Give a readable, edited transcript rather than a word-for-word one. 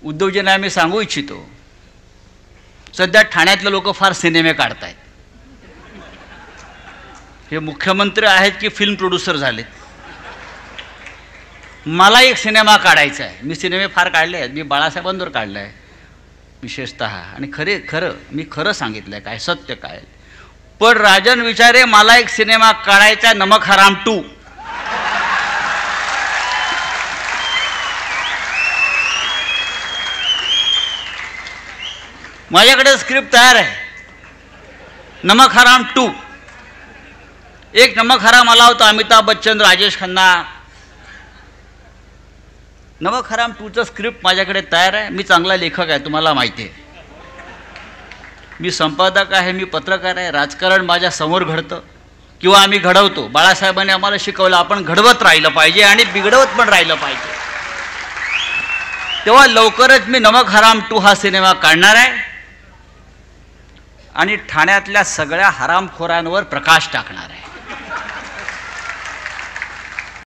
उद्योजकांना मी सांगू इच्छितो, सध्या ठाण्यातले लोक फार सिनेमे काढतायत. हे मुख्यमंत्री आहेत की फिल्म प्रोड्युसर झालेत. मला एक सिनेमा काढायचा आहे. मी सिनेमे फार काढले आहेत. मी बाळासाहेबांवर काढला आहे विशेषतः, आणि मी खरं सांगितलं आहे काय सत्य काय. पण राजन विचारे मला एक सिनेमा काढायचा, नमक हराम 2. माझ्याकडे स्क्रिप्ट तयार आहे, नमक हराम 2. एक नमक हराम आला होता, अमिताभ बच्चन, राजेश खन्ना. नमक हराम 2चं स्क्रिप्ट माझ्याकडे तयार आहे. मी चांगला लेखक आहे, तुम्हाला माहिती आहे. मी संपादक आहे, मी पत्रकार आहे. राजकारण माझ्या समोर घडतं किंवा आम्ही घडवतो. बाळासाहेबांनी आम्हाला शिकवलं आपण घडवत राहिलं पाहिजे आणि बिघडवत पण राहिलं पाहिजे. तेव्हा लवकरच मी नमक हराम 2 हा सिनेमा काढणार आहे आणि ठाण्यातल्या सगळ्या हरामखोरांवर प्रकाश टाकणार आहे.